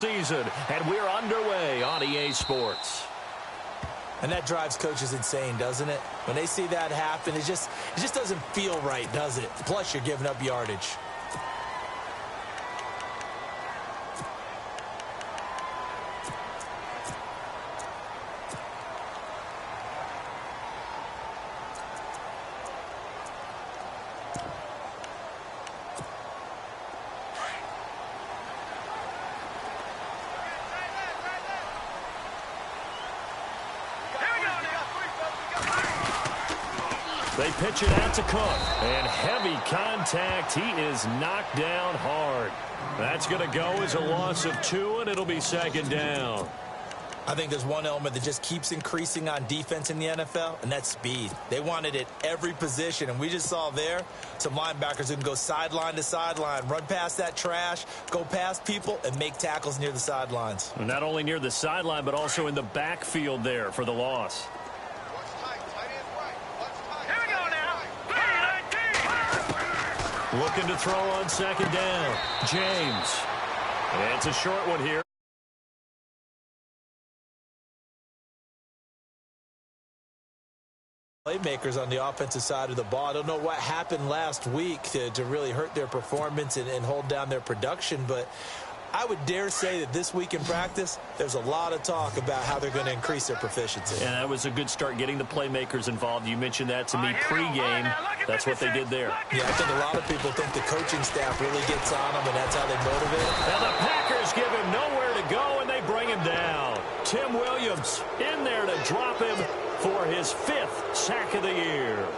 Season, and we're underway on EA Sports. And that drives coaches insane, doesn't it? When they see that happen, it just doesn't feel right, does it? Plus, you're giving up yardage. They pitch it out to Cook, and heavy contact. He is knocked down hard. That's going to go as a loss of 2, and it'll be second down. I think there's one element that just keeps increasing on defense in the NFL, and that's speed. They want it at every position, and we just saw there some linebackers who can go sideline to sideline, run past that trash, go past people, and make tackles near the sidelines. Not only near the sideline, but also in the backfield there for the loss. Looking to throw on second down. James. And it's a short one here. Playmakers on the offensive side of the ball. I don't know what happened last week to really hurt their performance and hold down their production, but I would dare say that this week in practice, there's a lot of talk about how they're going to increase their proficiency. And that was a good start getting the playmakers involved. You mentioned that to me pregame. That's what they did there. Yeah, I think a lot of people think the coaching staff really gets on them, and that's how they motivate them. Now the Packers give him nowhere to go, and they bring him down. Tim Williams in there to drop him for his 5th sack of the year.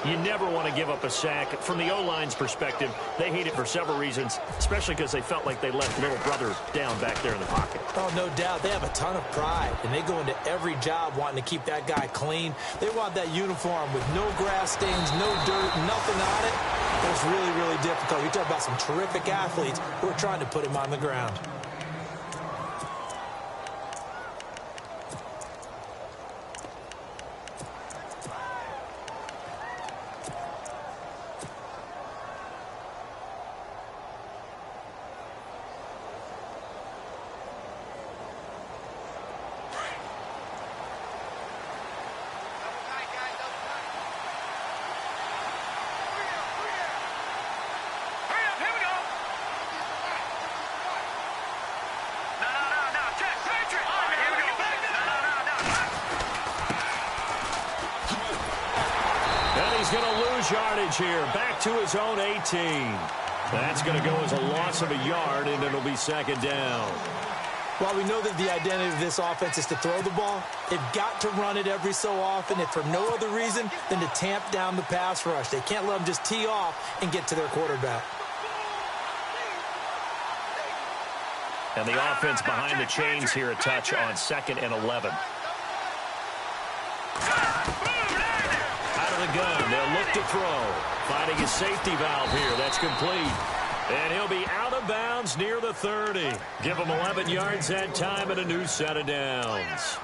You never want to give up a sack. From the O-line's perspective, they hate it for several reasons, especially because they felt like they left little brother down back there in the pocket. Oh, no doubt. They have a ton of pride, and they go into every job wanting to keep that guy clean. They want that uniform with no grass stains, no dirt, nothing on it. It's really, really difficult. You're talking about some terrific athletes who are trying to put him on the ground. Yardage here, back to his own 18. That's going to go as a loss of a yard, and it'll be second down. While we know that the identity of this offense is to throw the ball, they've got to run it every so often, if for no other reason than to tamp down the pass rush. They can't let them just tee off and get to their quarterback. And the offense behind the chains here, a touch on 2nd and 11. The gun. They'll look to throw. Finding his safety valve here. That's complete. And he'll be out of bounds near the 30. Give him 11 yards that time and a new set of downs.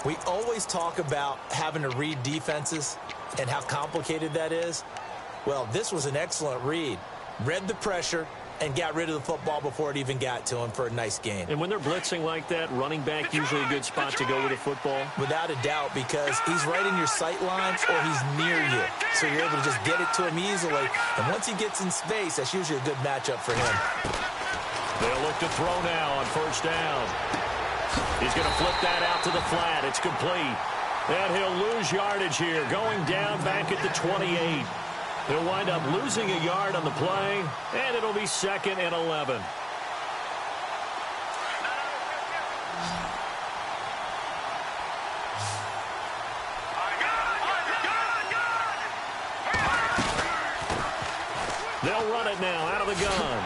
We always talk about having to read defenses and how complicated that is. Well, this was an excellent read. Read the pressure and got rid of the football before it even got to him for a nice gain. And when they're blitzing like that, running back usually a good spot to go with a football? Without a doubt, because he's right in your sight lines or he's near you. So you're able to just get it to him easily. And once he gets in space, that's usually a good matchup for him. They'll look to throw now on 1st down. He's going to flip that out to the flat. It's complete. And he'll lose yardage here, going down back at the 28. He'll wind up losing a yard on the play, and it'll be 2nd and 11. They'll run it now out of the gun.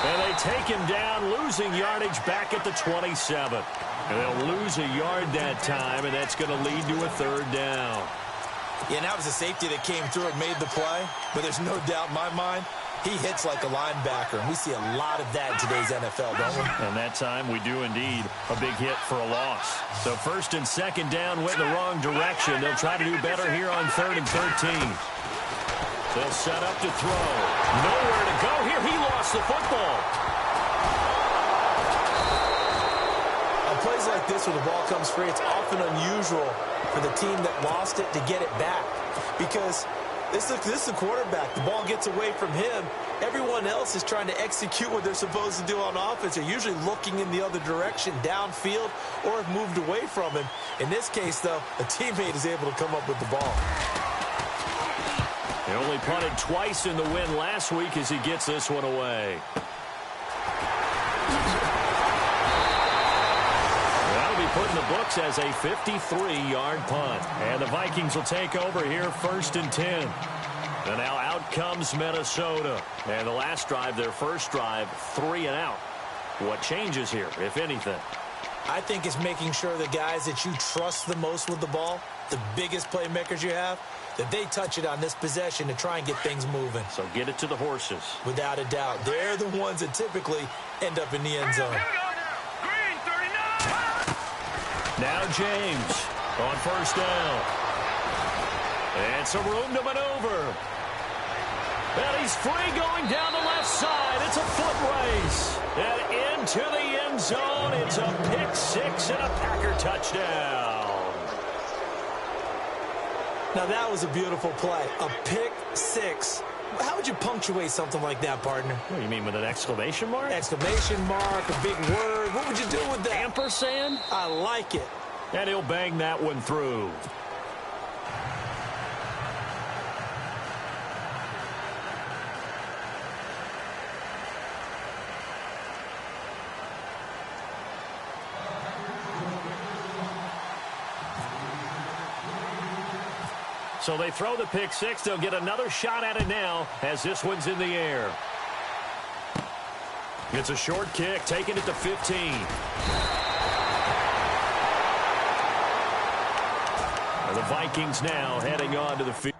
And they take him down, losing yardage back at the 27. And they'll lose a yard that time, and that's going to lead to a 3rd down. Yeah, and that was a safety that came through and made the play. But there's no doubt in my mind, he hits like a linebacker. And we see a lot of that in today's NFL, don't we? And that time we do indeed. A big hit for a loss. So 1st and 2nd down went in the wrong direction. They'll try to do better here on 3rd and 13. They'll set up to throw. Nowhere to go here. He lost the football. plays like this where the ball comes free, it's often unusual for the team that lost it to get it back. Because this is a quarterback. The ball gets away from him. Everyone else is trying to execute what they're supposed to do on offense. They're usually looking in the other direction, downfield, or have moved away from him. In this case, though, a teammate is able to come up with the ball. He only punted twice in the win last week as he gets this one away. That'll be put in the books as a 53-yard punt. And the Vikings will take over here 1st and 10. And now out comes Minnesota. And the last drive, their first drive, 3 and out. What changes here, if anything? I think it's making sure the guys that you trust the most with the ball, the biggest playmakers you have, that they touch it on this possession to try and get things moving. So get it to the horses. Without a doubt. They're the ones that typically end up in the end zone. Now James on 1st down. And some room to maneuver. And he's free going down the left side. It's a foot race. And into the end zone. It's a pick 6 and a Packer touchdown. Now, that was a beautiful play. A pick 6. How would you punctuate something like that, partner? What do you mean, with an exclamation mark? Exclamation mark, a big word. What would you do with that? Ampersand? I like it. And he'll bang that one through. So they throw the pick 6. They'll get another shot at it now as this one's in the air. It's a short kick, taking it to 15. And the Vikings now heading on to the field.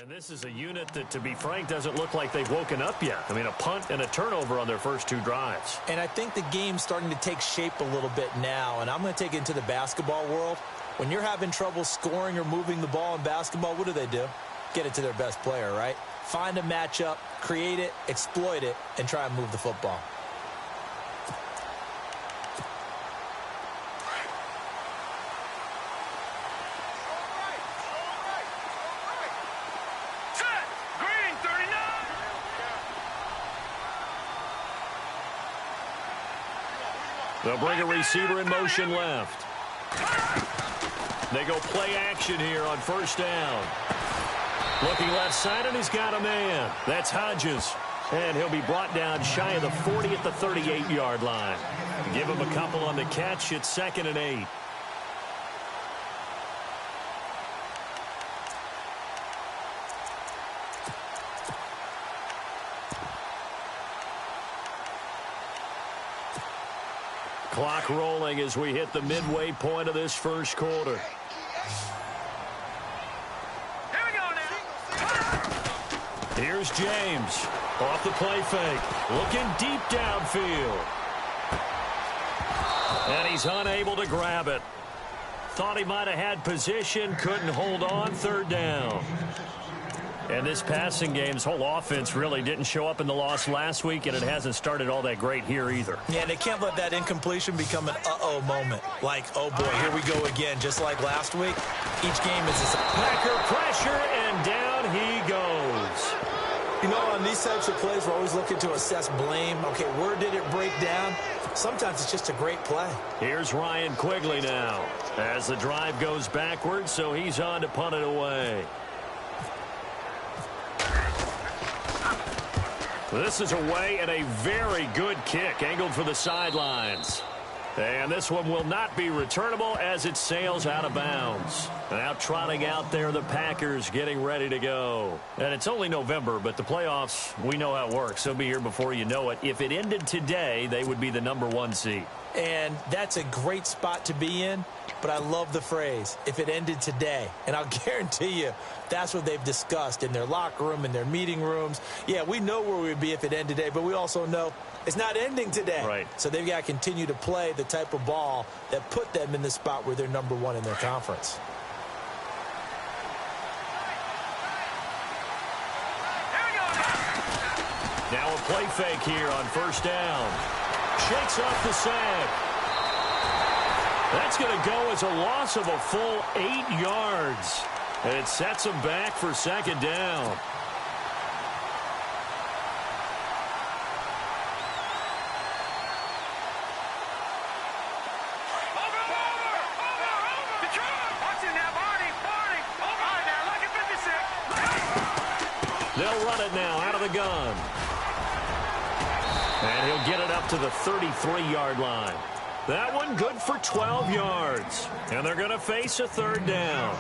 And this is a unit that, to be frank, doesn't look like they've woken up yet. I mean, a punt and a turnover on their first 2 drives. And I think the game's starting to take shape a little bit now, and I'm going to take it into the basketball world. When you're having trouble scoring or moving the ball in basketball, what do? Get it to their best player, right? Find a matchup, create it, exploit it, and try and move the football. They'll bring a receiver in motion left. They go play action here on 1st down. Looking left side, and he's got a man. That's Hodges. And he'll be brought down shy of the 40 at the 38-yard line. Give him a couple on the catch. It's 2nd and 8. Clock rolling as we hit the midway point of this first quarter. Here we go now. Here's James. Off the play fake. Looking deep downfield. And he's unable to grab it. Thought he might have had position. Couldn't hold on. Third down. And this passing game's whole offense really didn't show up in the loss last week, and it hasn't started all that great here either. Yeah, they can't let that incompletion become an uh-oh moment. Like, oh, boy, here we go again, just like last week. Each game is a Packer pressure, and down he goes. You know, on these types of plays, we're always looking to assess blame. Okay, where did it break down? Sometimes it's just a great play. Here's Ryan Quigley now as the drive goes backwards, so he's on to punt it away. This is away and a very good kick angled for the sidelines. And this one will not be returnable as it sails out of bounds. Now trotting out there, the Packers getting ready to go. And it's only November, but the playoffs, we know how it works. They'll be here before you know it. If it ended today, they would be the #1 seed. And that's a great spot to be in, but I love the phrase, if it ended today. And I'll guarantee you, that's what they've discussed in their locker room, in their meeting rooms. Yeah, we know where we'd be if it ended today, but we also know it's not ending today. Right. So they've got to continue to play the type of ball that put them in the spot where they're #1 in their conference. Now a play fake here on first down. Shakes off the sack. That's going to go as a loss of a full 8 yards. And it sets him back for second down. They'll run it now out of the gun. And he'll get it up to the 33-yard line. That one good for 12 yards. And they're going to face a third down.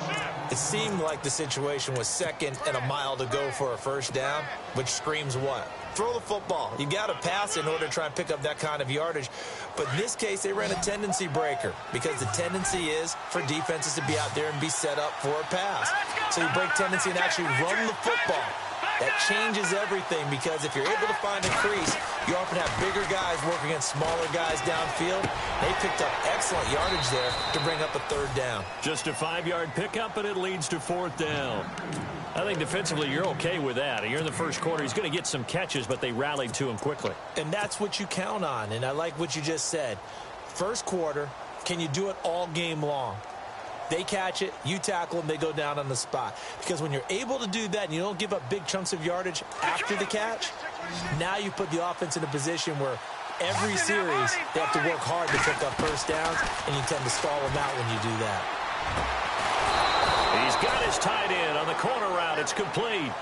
It seemed like the situation was second and a mile to go for a first down, which screams what? Throw the football. You got to pass in order to try and pick up that kind of yardage. But in this case, they ran a tendency breaker because the tendency is for defenses to be out there and be set up for a pass. So you break tendency and actually run the football. That changes everything because if you're able to find a crease, you often have bigger guys working against smaller guys downfield. They picked up excellent yardage there to bring up a third down. Just a 5-yard pickup, and it leads to fourth down. I think defensively you're okay with that. You're in the first quarter. He's going to get some catches, but they rallied to him quickly. And that's what you count on, and I like what you just said. First quarter, can you do it all game long? They catch it, you tackle them, they go down on the spot. Because when you're able to do that and you don't give up big chunks of yardage after the catch, now you put the offense in a position where every series they have to work hard to pick up first downs, and you tend to stall them out when you do that. He's got his tight end on the corner route. It's complete.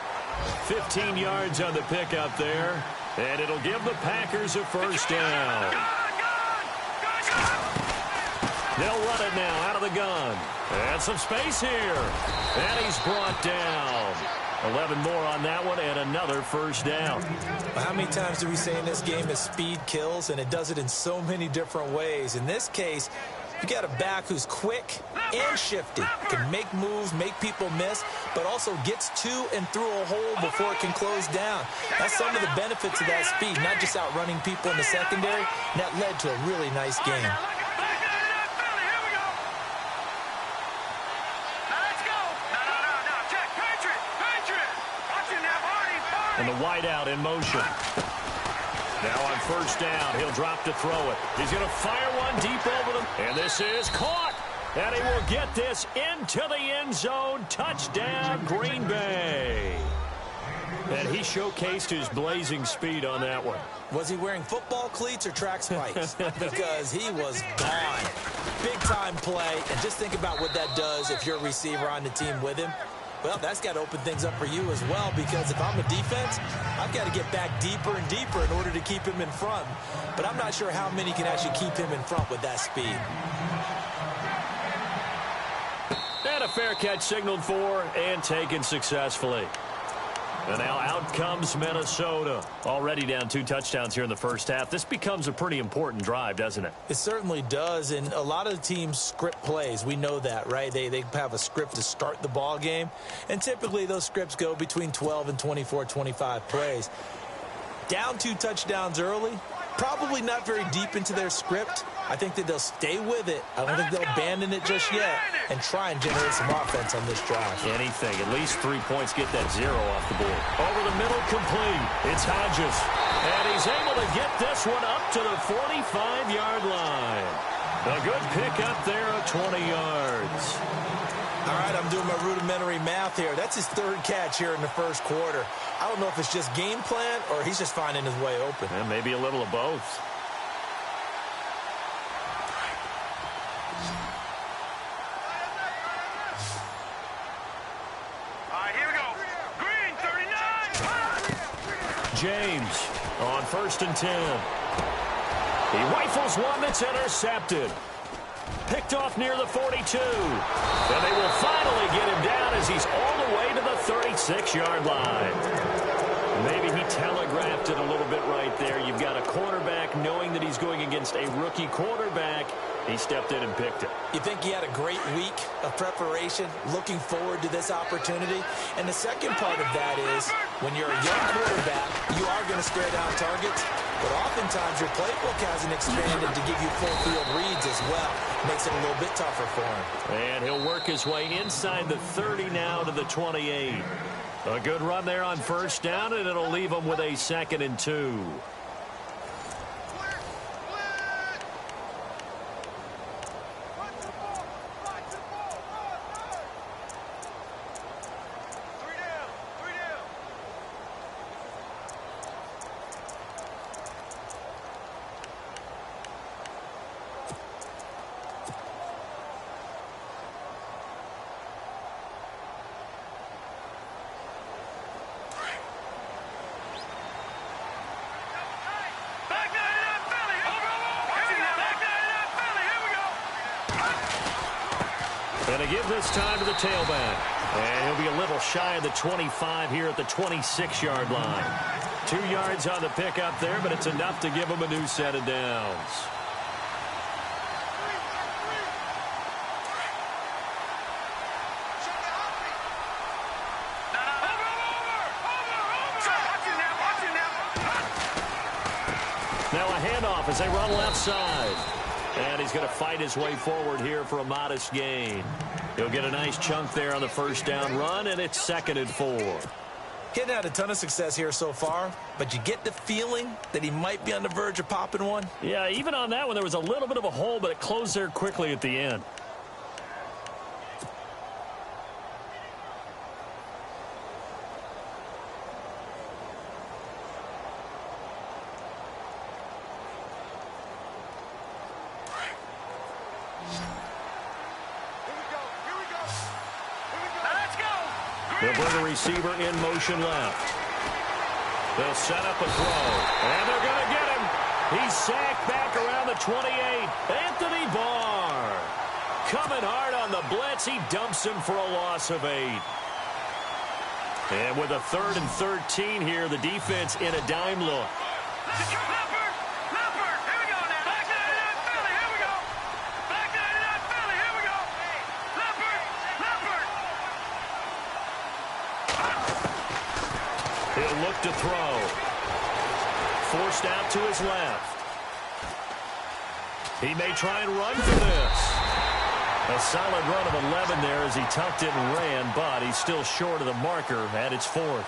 15 yards on the pickup there, and it'll give the Packers a first down. They'll run it now out of the gun. And some space here. And he's brought down. 11 more on that one and another first down. How many times do we say in this game that speed kills, and it does it in so many different ways? In this case, you got a back who's quick and shifty, can make moves, make people miss, but also gets to and through a hole before it can close down. That's some of the benefits of that speed, not just outrunning people in the secondary, and that led to a really nice game. And the wideout in motion. Now on first down, he'll drop to throw it. He's going to fire one deep over them. And this is caught. And he will get this into the end zone. Touchdown, Green Bay. And he showcased his blazing speed on that one. Was he wearing football cleats or track spikes? Because he was gone. Big-time play. And just think about what that does if you're a receiver on the team with him. Well, that's got to open things up for you as well, because if I'm a defense, I've got to get back deeper and deeper in order to keep him in front. But I'm not sure how many can actually keep him in front with that speed. And a fair catch signaled for and taken successfully. And now out comes Minnesota. Already down 2 touchdowns here in the first half. This becomes a pretty important drive, doesn't it? It certainly does, and a lot of the teams script plays. We know that, right? They have a script to start the ball game, and typically those scripts go between 12 and 24, 25 plays. Down 2 touchdowns early, probably not very deep into their script. I think that they'll stay with it. I don't think they'll abandon it just yet and try and generate some offense on this drive. Anything. At least 3 points, get that 0 off the board. Over the middle, complete. It's Hodges. And he's able to get this one up to the 45-yard line. A good pick up there at 20 yards. All right, I'm doing my rudimentary math here. That's his 3rd catch here in the first quarter. I don't know if it's just game plan or he's just finding his way open. And maybe a little of both. All right, here we go. Green, 39. James on 1st and 10. He rifles one that's intercepted. Picked off near the 42. And they will finally get him down as he's all the way to the 36-yard line. Maybe he telegraphed it a little bit right there. You've got a quarterback knowing that he's going against a rookie quarterback. He stepped in and picked it. You think he had a great week of preparation, looking forward to this opportunity? And the second part of that is, when you're a young quarterback, you are going to stare down targets, but oftentimes your playbook hasn't expanded to give you full field reads as well. Makes it a little bit tougher for him. And he'll work his way inside the 30 now to the 28. A good run there on 1st down, and it'll leave him with a 2nd and 2. And to give this time to the tailback. And he'll be a little shy of the 25 here at the 26-yard line. 2 yards on the pickup there, but it's enough to give him a new set of downs. Now a handoff as they run left side. And he's going to fight his way forward here for a modest gain. He'll get a nice chunk there on the 1st down run, and it's 2nd and 4. He hadn't had a ton of success here so far, but you get the feeling that he might be on the verge of popping one. Yeah, even on that one, there was a little bit of a hole, but it closed there quickly at the end. They'll bring a receiver in motion left. They'll set up a throw. And they're going to get him. He's sacked back around the 28. Anthony Barr. Coming hard on the blitz. He dumps him for a loss of 8. And with a 3rd and 13 here, the defense in a dime look. He'll look to throw. Forced out to his left. He may try and run for this. A solid run of 11 there as he tucked it and ran, but he's still short of the marker at its 4th.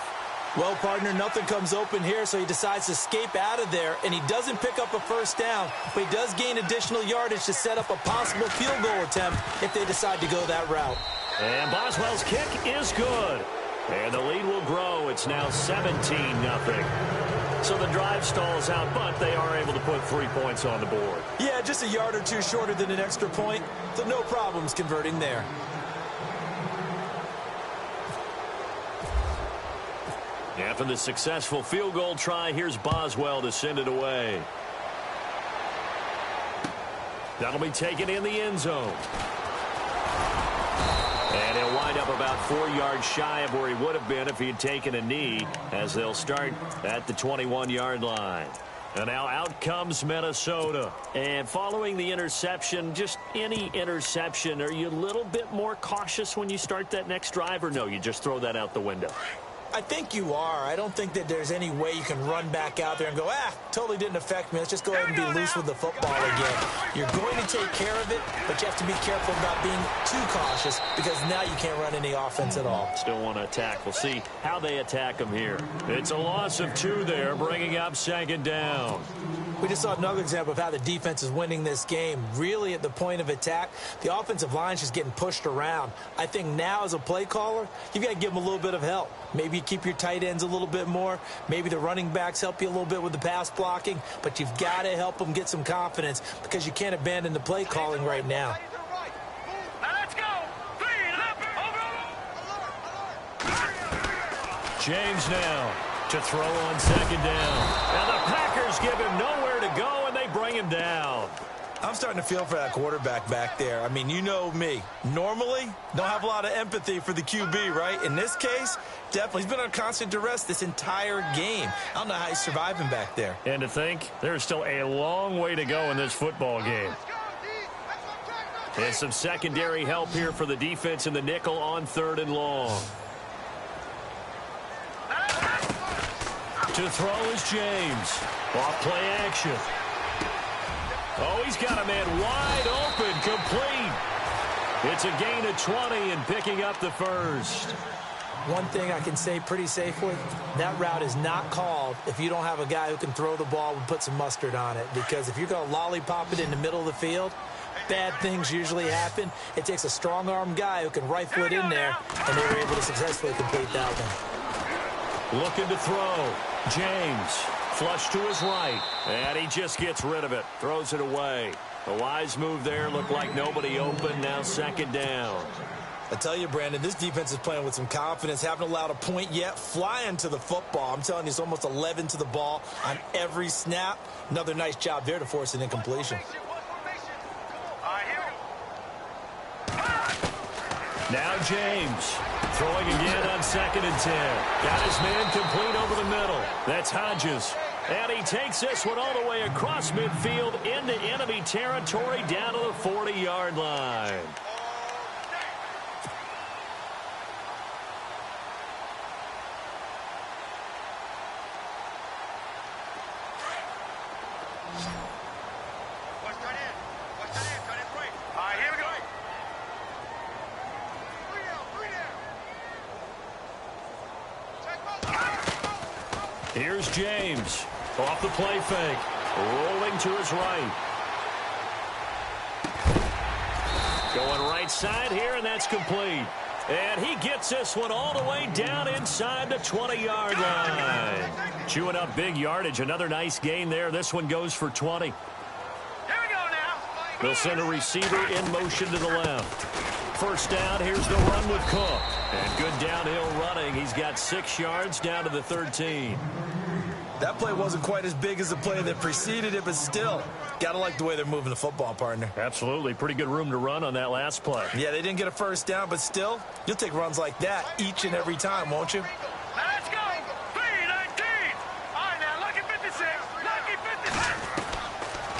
Well, partner, nothing comes open here, so he decides to escape out of there, and he doesn't pick up a 1st down, but he does gain additional yardage to set up a possible field goal attempt if they decide to go that route. And Boswell's kick is good. And the lead will grow. It's now 17-0. So the drive stalls out, but they are able to put 3 points on the board. Yeah, just a yard or two shorter than an extra point, so no problems converting there. After the successful field goal try, here's Boswell to send it away. That'll be taken in the end zone. And he'll wind up about 4 yards shy of where he would have been if he had taken a knee, as they'll start at the 21-yard line. And now out comes Minnesota. And following the interception, just any interception, are you a little bit more cautious when you start that next drive, or no, you just throw that out the window? I think you are. I don't think that there's any way you can run back out there and go, totally didn't affect me. Let's just go ahead and be loose with the football again. You're going to take care of it, but you have to be careful about being too cautious, because now you can't run any offense at all. Still want to attack. We'll see how they attack him here. It's a loss of 2 there, bringing up 2nd down. We just saw another example of how the defense is winning this game. Really, at the point of attack, the offensive line's just getting pushed around. I think now, as a play caller, you've got to give them a little bit of help. Maybe you keep your tight ends a little bit more. Maybe the running backs help you a little bit with the pass blocking. But you've got to help them get some confidence, because you can't abandon the play calling right now. Let's go. James now to throw on 2nd down. And the Packers give him nowhere to go, and they bring him down. I'm starting to feel for that quarterback back there. I mean, you know me. Normally, don't have a lot of empathy for the QB, right? In this case, definitely. He's been under constant duress this entire game. I don't know how he's surviving back there. And to think, there's still a long way to go in this football game. And some secondary help here for the defense in the nickel on 3rd and long. To throw is James. Off play action. Oh, he's got a man wide open, complete. It's a gain of 20 and picking up the first. One thing I can say pretty safely, that route is not called if you don't have a guy who can throw the ball and put some mustard on it. Because if you're going to lollipop it in the middle of the field, bad things usually happen. It takes a strong-arm guy who can rifle it in there, and they were able to successfully complete that one. Looking to throw. James, flush to his right, and he just gets rid of it, throws it away. A wise move there, looked like nobody open, now 2nd down. I tell you, Brandon, this defense is playing with some confidence, haven't allowed a point yet, flying to the football. I'm telling you, it's almost 11 to the ball on every snap. Another nice job there to force an incompletion. Now James, throwing again on 2nd and 10. Got his man complete over the middle. That's Hodges. And he takes this one all the way across midfield into enemy territory down to the 40-yard line. Here's James. Off the play fake. Rolling to his right. Going right side here, and that's complete. And he gets this one all the way down inside the 20-yard line. Chewing up big yardage. Another nice gain there. This one goes for 20. Here we go now. They'll send a receiver in motion to the left. First down, here's the run with Cook. And good downhill running. He's got 6 yards down to the 13. That play wasn't quite as big as the play that preceded it, but still, got to like the way they're moving the football, partner. Absolutely. Pretty good room to run on that last play. Yeah, they didn't get a first down, but still, you'll take runs like that each and every time, won't you? Now let's go. 3-19. All right, now, lucky 56. Lucky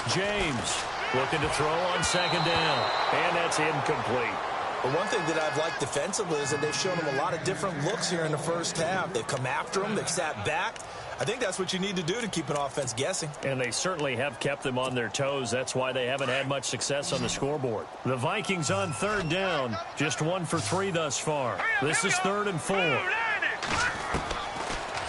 56. James looking to throw on 2nd down. And that's incomplete. But one thing that I've liked defensively is that they've shown them a lot of different looks here in the first half. They've come after them. They've sat back. I think that's what you need to do to keep an offense guessing. And they certainly have kept them on their toes. That's why they haven't had much success on the scoreboard. The Vikings on 3rd down. Just 1 for 3 thus far. This is 3rd and 4.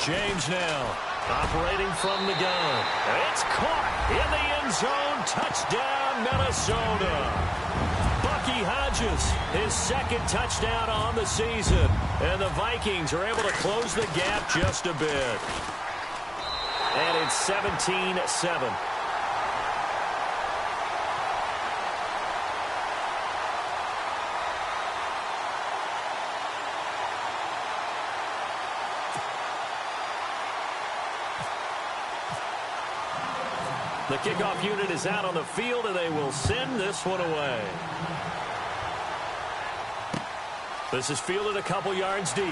James now operating from the gun. It's caught in the end zone. Touchdown, Minnesota. Bucky Hodges, his 2nd touchdown on the season. And the Vikings are able to close the gap just a bit. And it's 17-7. The kickoff unit is out on the field, and they will send this one away. This is fielded a couple yards deep.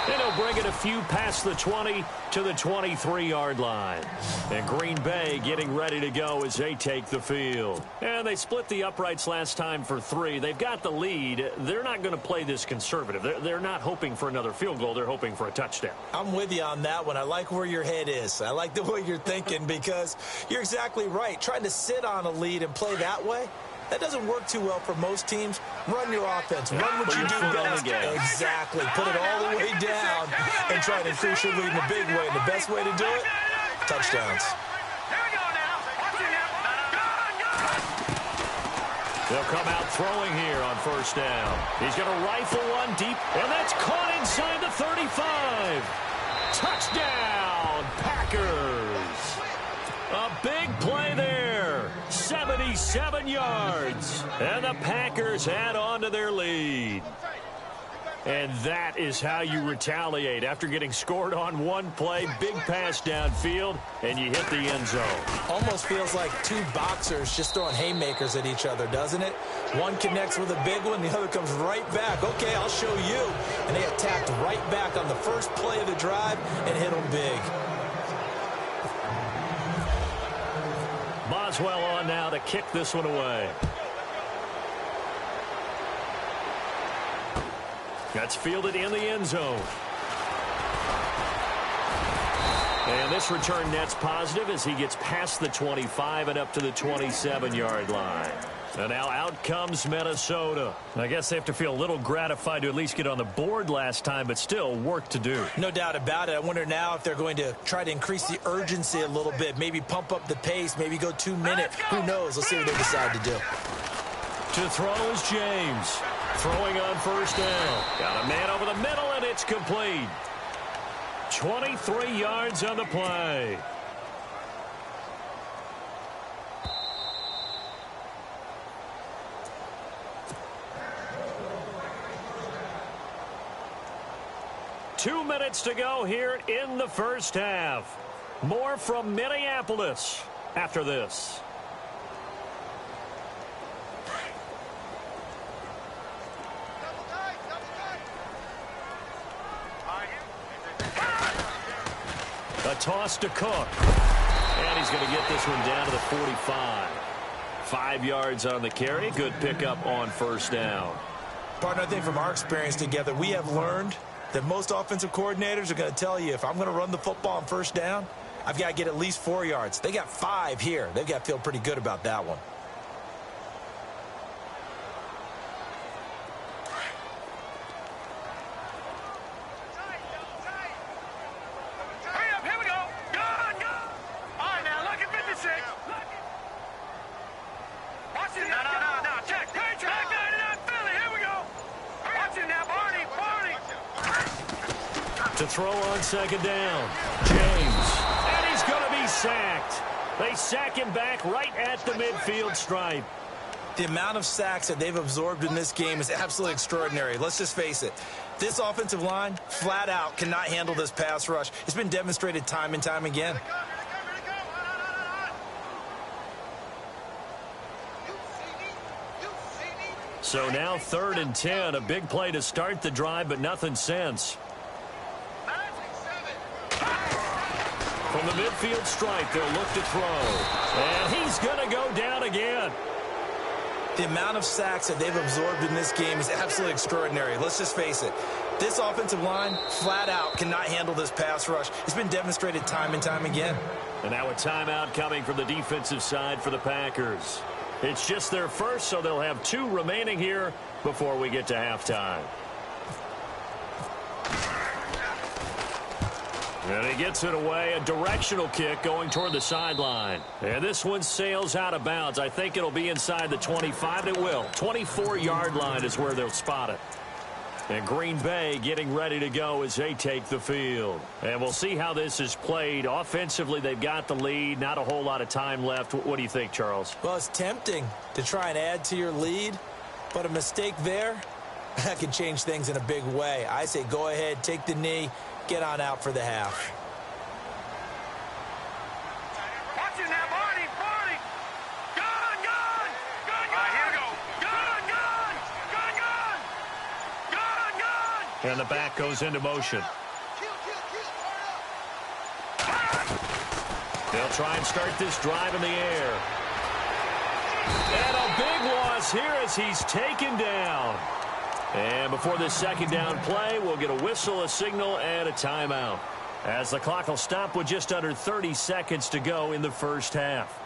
And he'll bring it a few past the 20 to the 23-yard line. And Green Bay getting ready to go as they take the field. And they split the uprights last time for 3. They've got the lead. They're not going to play this conservative. They're not hoping for another field goal. They're hoping for a touchdown. I'm with you on that one. I like where your head is. I like the way you're thinking because you're exactly right. Trying to sit on a lead and play that way, that doesn't work too well for most teams. Run your offense. Run what you do best. Exactly. Put it all the way down and try to increase your lead in a big way. And the best way to do it, touchdowns. They'll come out throwing here on first down. He's going to rifle one deep, and that's caught inside the 35. Touchdown, Packers. A big play there. 77 yards. And the Packers add on to their lead. And that is how you retaliate. After getting scored on one play, big pass downfield, and you hit the end zone. Almost feels like two boxers just throwing haymakers at each other, doesn't it? One connects with a big one, the other comes right back. Okay, I'll show you. And they attacked right back on the first play of the drive and hit them big. Boswell on now to kick this one away. That's fielded in the end zone. And this return net's positive as he gets past the 25 and up to the 27-yard line. And now out comes Minnesota. I guess they have to feel a little gratified to at least get on the board last time, but still work to do. No doubt about it. I wonder now if they're going to try to increase the urgency a little bit, maybe pump up the pace, maybe go 2 minutes. Who knows? Let's see what they decide to do. To throw is James. Throwing on first down. Got a man over the middle, and it's complete. 23 yards on the play. Two minutes to go here in the first half. More from Minneapolis after this. A toss to Cook. And he's going to get this one down to the 45. 5 yards on the carry. Good pickup on first down. Partner, I think from our experience together, we have learned that most offensive coordinators are going to tell you, if I'm going to run the football on first down, I've got to get at least 4 yards. They got 5 here. They've got to feel pretty good about that one. To throw on second down, James, and he's going to be sacked. They sack him back right at the midfield stripe. The amount of sacks that they've absorbed in this game is absolutely extraordinary. Let's just face it. This offensive line, flat out, cannot handle this pass rush. It's been demonstrated time and time again. So now 3rd and 10, a big play to start the drive, but nothing since. From the midfield stripe, they'll look to throw. And he's going to go down again. The amount of sacks that they've absorbed in this game is absolutely extraordinary. Let's just face it. This offensive line, flat out, cannot handle this pass rush. It's been demonstrated time and time again. And now a timeout coming from the defensive side for the Packers. It's just their first, so they'll have 2 remaining here before we get to halftime. And he gets it away, a directional kick going toward the sideline. And this one sails out of bounds. I think it'll be inside the 25. It will. 24-yard line is where they'll spot it. And Green Bay getting ready to go as they take the field. And we'll see how this is played. Offensively, they've got the lead. Not a whole lot of time left. What do you think, Charles? Well, it's tempting to try and add to your lead, but a mistake there, that can change things in a big way. I say go ahead, take the knee, get on out for the half. Watch it now, Barney! Gun! Gun! Gun! Here we go! Gun! Gun! And the back goes into motion. They'll try and start this drive in the air. And a big loss here as he's taken down. And before this second down play, we'll get a whistle, a signal, and a timeout, as the clock will stop with just under 30 seconds to go in the first half.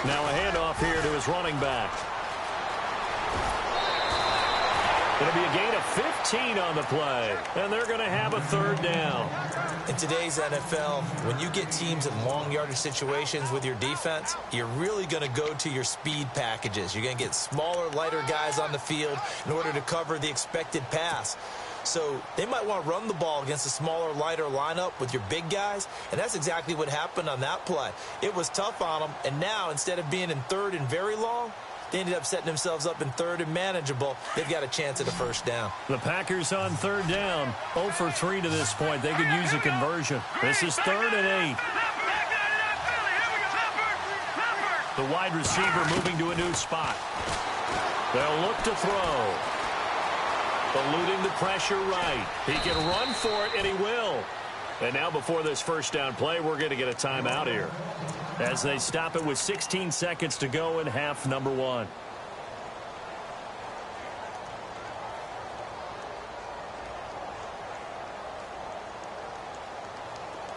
Now a handoff here to his running back. It'll be a gain of 15 on the play, and they're going to have a third down. In today's NFL, when you get teams in long yardage situations with your defense, you're really going to go to your speed packages. You're going to get smaller, lighter guys on the field in order to cover the expected pass. So they might want to run the ball against a smaller, lighter lineup with your big guys, and that's exactly what happened on that play. It was tough on them, and now instead of being in third and very long, they ended up setting themselves up in third and manageable. They've got a chance at a first down. The Packers on third down, 0 for 3 to this point. They could use a conversion. This is 3rd and 8. The wide receiver moving to a new spot. They'll look to throw. Eluding the pressure right. He can run for it, and he will. And now before this first down play, we're going to get a timeout here, as they stop it with 16 seconds to go in half number 1.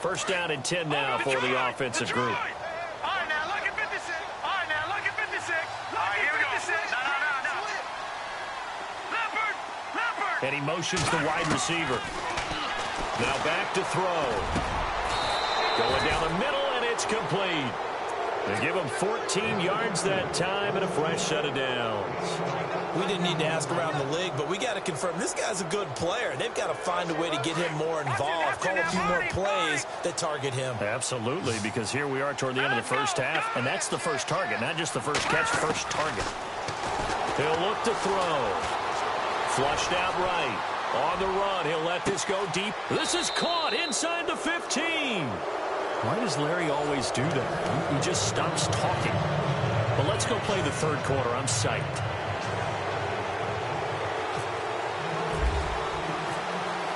First down and 10 now for the offensive group. All right, now look at 56. All right, now look at 56. All right, here we go. No. Leopard. And he motions the wide receiver. Now back to throw. Going down the middle, and it's complete. They give him 14 yards that time and a fresh set of downs. We didn't need to ask around the league, but we got to confirm this guy's a good player. They've got to find a way to get him more involved, call a few more plays that target him. Absolutely, because here we are toward the end of the first half, and that's the first target, not just the first catch, first target. He'll look to throw. Flushed out right. On the run, he'll let this go deep. This is caught inside the 15. Why does Larry always do that? He just stops talking. But let's go play the third quarter. I'm psyched.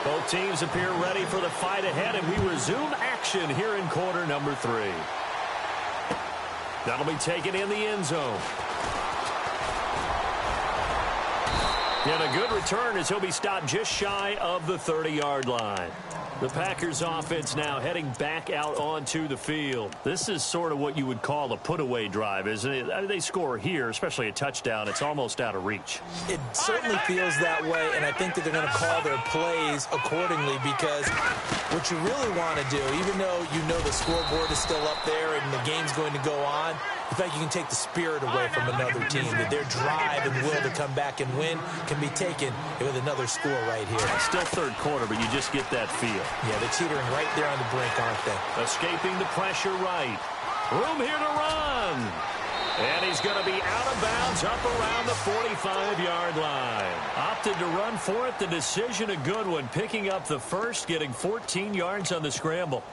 Both teams appear ready for the fight ahead, and we resume action here in quarter number 3. That'll be taken in the end zone. And a good return as he'll be stopped just shy of the 30-yard line. The Packers offense now heading back out onto the field. This is sort of what you would call a put-away drive, isn't it? I mean, they score here, especially a touchdown. It's almost out of reach. It certainly feels that way, and I think that they're going to call their plays accordingly, because what you really want to do, even though you know the scoreboard is still up there and the game's going to go on, in fact, you can take the spirit away from another team, that their drive and will to come back and win can be taken with another score right here. Still third quarter, but you just get that feel. Yeah, they're teetering right there on the brink, aren't they? Escaping the pressure right. Room here to run. And he's going to be out of bounds up around the 45-yard line. Opted to run for it. The decision a good one. Picking up the first, getting 14 yards on the scramble.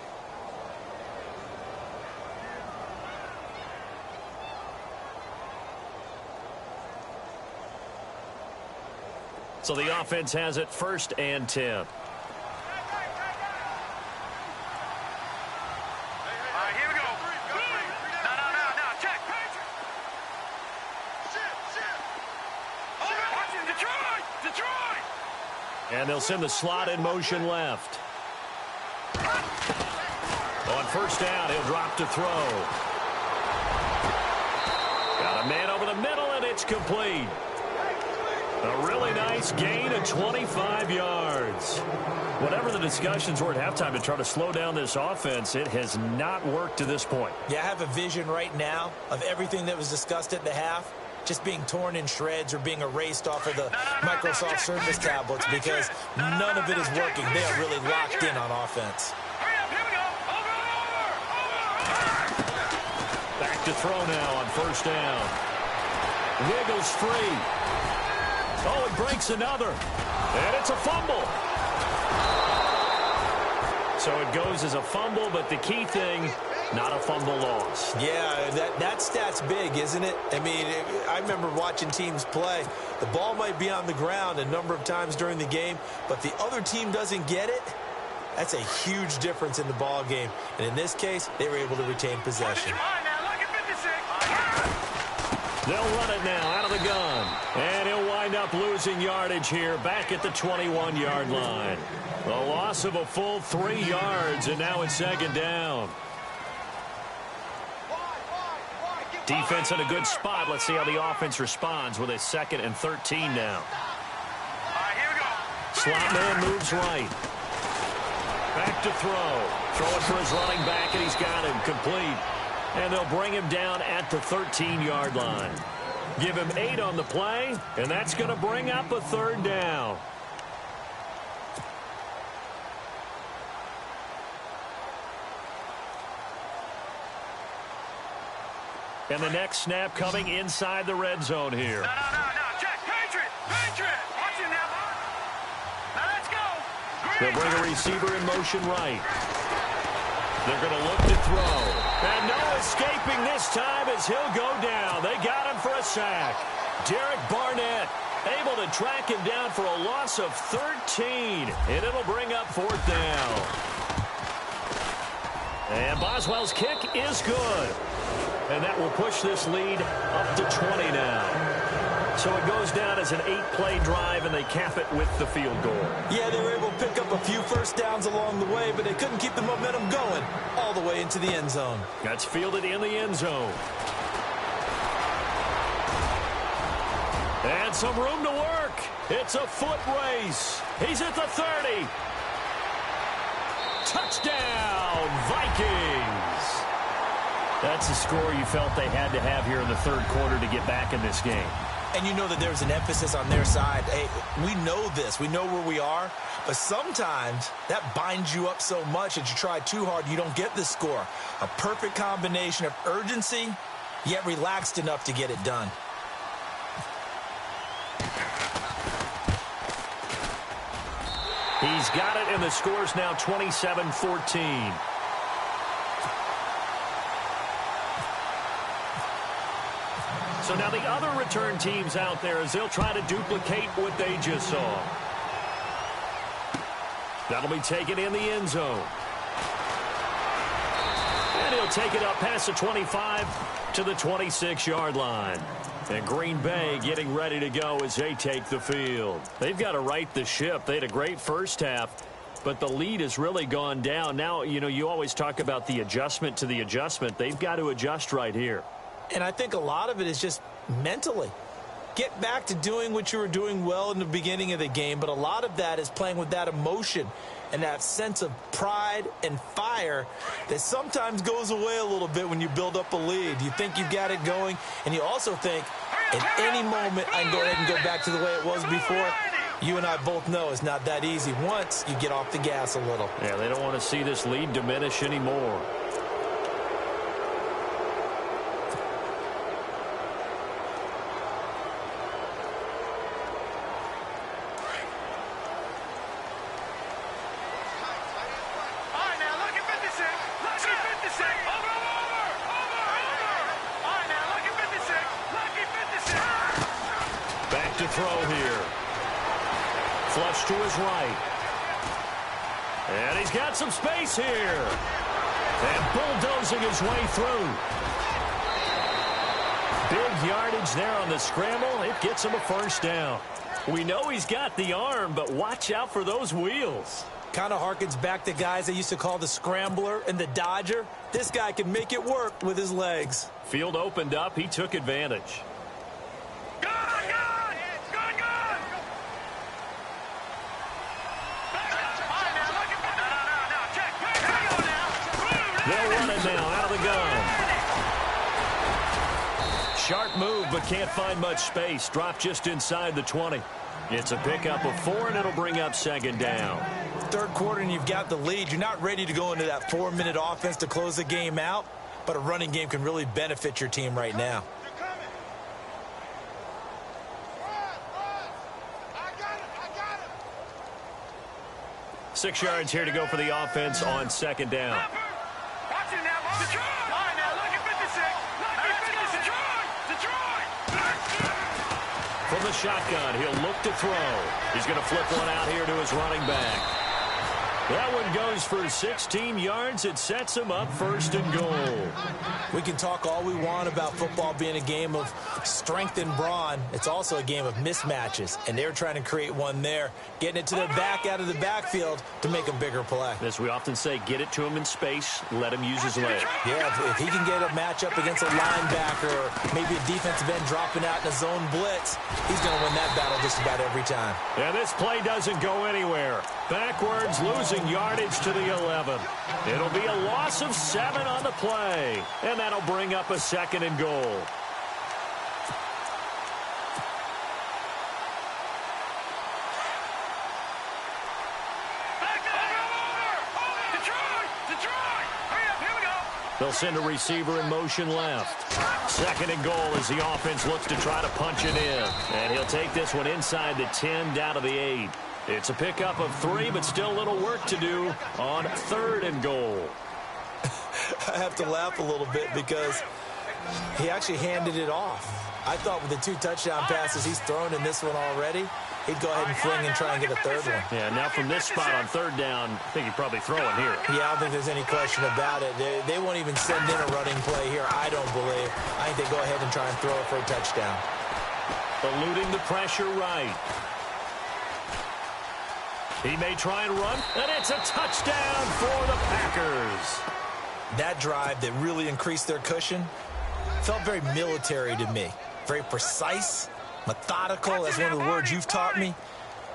So the offense has it 1st and 10. All right, here we go. No, check. Watch it, Detroit! And they'll send the slot in motion left. On first down, he'll drop to throw. Got a man over the middle, and it's complete. A really nice gain of 25 yards. Whatever the discussions were at halftime to try to slow down this offense, it has not worked to this point. Yeah, I have a vision right now of everything that was discussed at the half just being torn in shreds or being erased off of the Microsoft Surface tablets, because none of it is working. They are really locked in on offense. Back to throw now on first down. Wiggles free. Oh, it breaks another. And it's a fumble. So it goes as a fumble, but the key thing, not a fumble loss. Yeah, that stat's big, isn't it? I mean, I remember watching teams play. The ball might be on the ground a number of times during the game, but the other team doesn't get it. That's a huge difference in the ball game. And in this case, they were able to retain possession. They'll run it now out of the gun. And he'll wind up losing yardage here back at the 21-yard line. A loss of a full 3 yards, and now it's second down. Defense in a good spot. Let's see how the offense responds with a 2nd and 13 now. Slot man moves right. Back to throw. Throw it for his running back, and he's got him complete. And they'll bring him down at the 13-yard line. Give him 8 on the play, and that's going to bring up a 3rd down. And the next snap coming inside the red zone here. No. Check. Patriot. Watch it now. Now let's go. They'll bring a receiver in motion right. They're going to look to throw. And no escaping this time as he'll go down. They got him for a sack. Derek Barnett able to track him down for a loss of 13. And it'll bring up 4th down. And Boswell's kick is good. And that will push this lead up to 20 now. So it goes down as an 8-play drive, and they cap it with the field goal. Yeah, they were able to pick up a few first downs along the way, but they couldn't keep the momentum going all the way into the end zone. That's fielded in the end zone. And some room to work. It's a foot race. He's at the 30. Touchdown, Vikings. That's the score you felt they had to have here in the 3rd quarter to get back in this game. And you know that there's an emphasis on their side. Hey, we know this. We know where we are. But sometimes that binds you up so much that you try too hard, you don't get the score. A perfect combination of urgency, yet relaxed enough to get it done. He's got it, and the score's now 27-14. So now the other return teams out there as they'll try to duplicate what they just saw. That'll be taken in the end zone. And he'll take it up past the 25 to the 26-yard line. And Green Bay getting ready to go as they take the field. They've got to right the ship. They had a great first half, but the lead has really gone down. Now, you know, you always talk about the adjustment to the adjustment. They've got to adjust right here. And I think a lot of it is just mentally. Get back to doing what you were doing well in the beginning of the game, but a lot of that is playing with that emotion and that sense of pride and fire that sometimes goes away a little bit when you build up a lead. You think you've got it going, and you also think, at any moment, I can go ahead and go back to the way it was before. You and I both know it's not that easy once you get off the gas a little. Yeah, they don't want to see this lead diminish anymore. Throw here. Flush to his right. And he's got some space here. And bulldozing his way through. Big yardage there on the scramble. It gets him a 1st down. We know he's got the arm, but watch out for those wheels. Kind of harkens back to guys they used to call the scrambler and the dodger. This guy can make it work with his legs. Field opened up. He took advantage. They'll run it now out of the gun. Sharp move, but can't find much space. Drop just inside the 20. It's a pickup of 4, and it'll bring up 2nd down. 3rd quarter, and you've got the lead. You're not ready to go into that 4-minute offense to close the game out, but a running game can really benefit your team right now. 6 yards here to go for the offense on second down. Watch it now, Bob. Detroit! All right, now, look at 56. Look at 56. Detroit! From the shotgun, he'll look to throw. He's going to flip one out here to his running back. That one goes for 16 yards. It sets him up first and goal. We can talk all we want about football being a game of strength and brawn. It's also a game of mismatches, and they're trying to create one there, getting it to their back out of the backfield to make a bigger play. As we often say, get it to him in space, let him use his leg. Yeah, if he can get a matchup against a linebacker or maybe a defensive end dropping out in a zone blitz, he's going to win that battle just about every time. And this play doesn't go anywhere. Backwards, losing yardage to the 11. It'll be a loss of 7 on the play, and that'll bring up a second and goal. They'll send a receiver in motion left. Second and goal as the offense looks to try to punch it in. And he'll take this one inside the 10 down to the 8. It's a pickup of 3, but still a little work to do on third and goal. I have to laugh a little bit because he actually handed it off. I thought with the 2 touchdown passes he's thrown in this one already, he'd go ahead and fling and try and get a third one. Yeah, now from this spot on third down, I think he'd probably throw it here. Yeah, I don't think there's any question about it. They won't even send in a running play here, I don't believe. I think they go ahead and try and throw it for a touchdown. Eluding the pressure right. He may try and run, and it's a touchdown for the Packers. That drive that really increased their cushion felt very military to me. Very precise, methodical, that's one of the words you've taught me.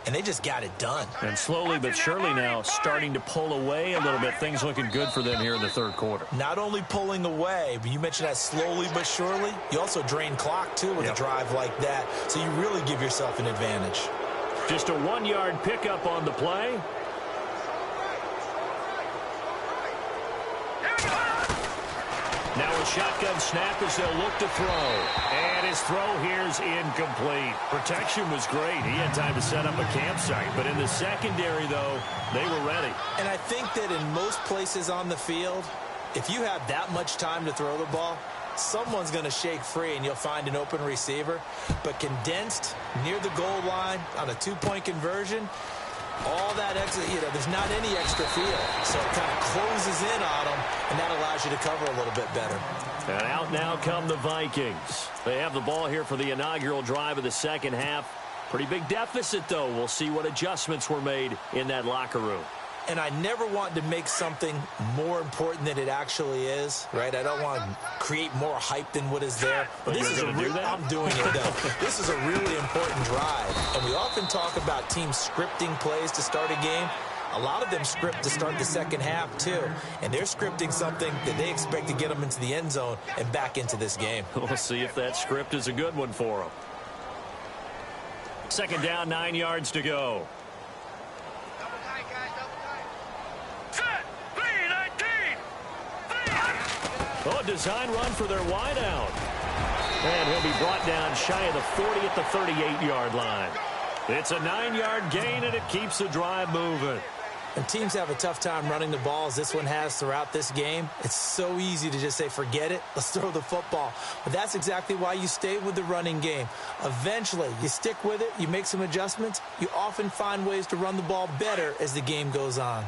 And they just got it done. And slowly but surely now starting to pull away a little bit. Things looking good for them here in the third quarter. Not only pulling away, but you mentioned that slowly but surely. You also drain clock, too, with a drive like that. So you really give yourself an advantage. Just a 1-yard pickup on the play. Now a shotgun snap as they'll look to throw. And his throw here's incomplete. Protection was great. He had time to set up a campsite. But in the secondary, though, they were ready. And I think that in most places on the field, if you have that much time to throw the ball, someone's going to shake free and you'll find an open receiver. But condensed near the goal line on a 2-point conversion, all that extra, there's not any extra field. So it kind of closes in on them, and that allows you to cover a little bit better. And out now come the Vikings. They have the ball here for the inaugural drive of the second half. Pretty big deficit, though. We'll see what adjustments were made in that locker room. And I never want to make something more important than it actually is, right? I don't want to create more hype than what is there. But this is a real, I'm doing it, though. This is a really important drive. And we often talk about teams scripting plays to start a game. A lot of them script to start the second half, too. And they're scripting something that they expect to get them into the end zone and back into this game. We'll see if that script is a good one for them. Second down, 9 yards to go. Oh, a design run for their wideout. And he'll be brought down shy of the 40 at the 38-yard line. It's a 9-yard gain, and it keeps the drive moving. And teams have a tough time running the ball as this one has throughout this game. It's so easy to just say, forget it, let's throw the football. But that's exactly why you stay with the running game. Eventually, you stick with it, you make some adjustments. You often find ways to run the ball better as the game goes on.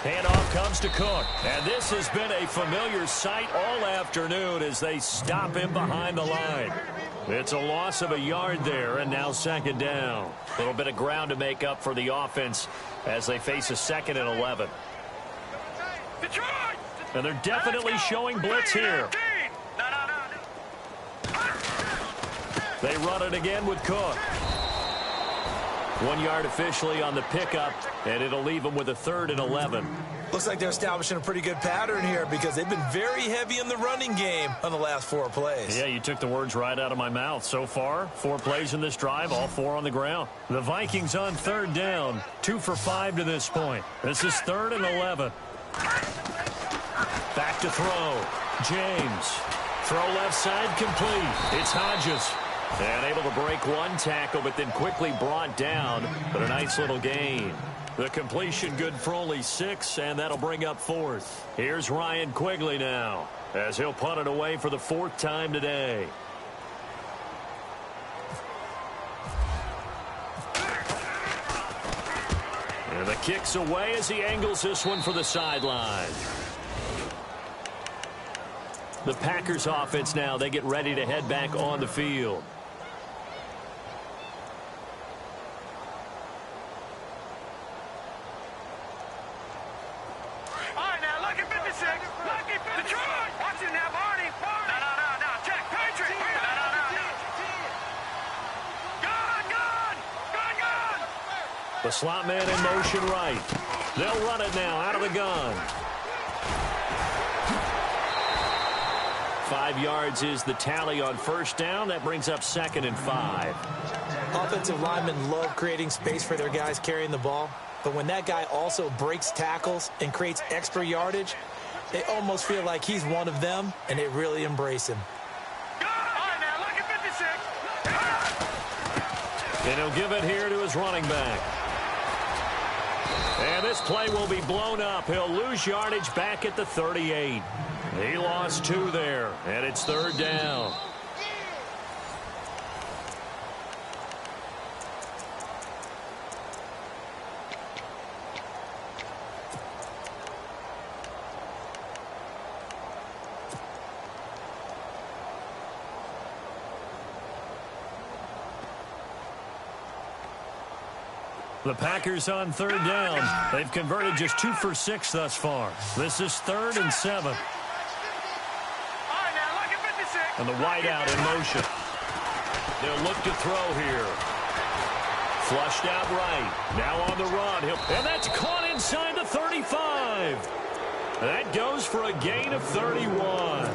Handoff comes to Cook. And this has been a familiar sight all afternoon as they stop him behind the line. It's a loss of a yard there, and now second down. A little bit of ground to make up for the offense as they face a 2nd and 11. And they're definitely showing blitz here. They run it again with Cook. 1 yard officially on the pickup, and it'll leave them with a 3rd and 11. Looks like they're establishing a pretty good pattern here because they've been very heavy in the running game on the last 4 plays. Yeah, you took the words right out of my mouth. So far, 4 plays in this drive, all 4 on the ground. The Vikings on 3rd down, 2 for 5 to this point. This is 3rd and 11. Back to throw. James. Throw left side complete. It's Hodges. And able to break one tackle, but then quickly brought down. But a nice little gain. The completion good for only 6, and that'll bring up 4th. Here's Ryan Quigley now, as he'll punt it away for the 4th time today. And the kick's away as he angles this one for the sideline. The Packers offense now, they get ready to head back on the field. All right, now, lucky 56. Lucky 56. Detroit. Watch it now, Barney. No. Check. Patriot. No. Gun. The slot man in motion right. They'll run it now out of the gun. 5 yards is the tally on first down. That brings up 2nd and 5. Offensive linemen love creating space for their guys carrying the ball. But when that guy also breaks tackles and creates extra yardage, they almost feel like he's one of them, and they really embrace him. All right, now, lucky 56. And he'll give it here to his running back. And this play will be blown up. He'll lose yardage back at the 38. He lost 2 there, and it's 3rd down. The Packers on 3rd down. They've converted just 2 for 6 thus far. This is 3rd and 7. And the wideout in motion. They'll look to throw here. Flushed out right. Now on the run. And that's caught inside the 35. That goes for a gain of 31.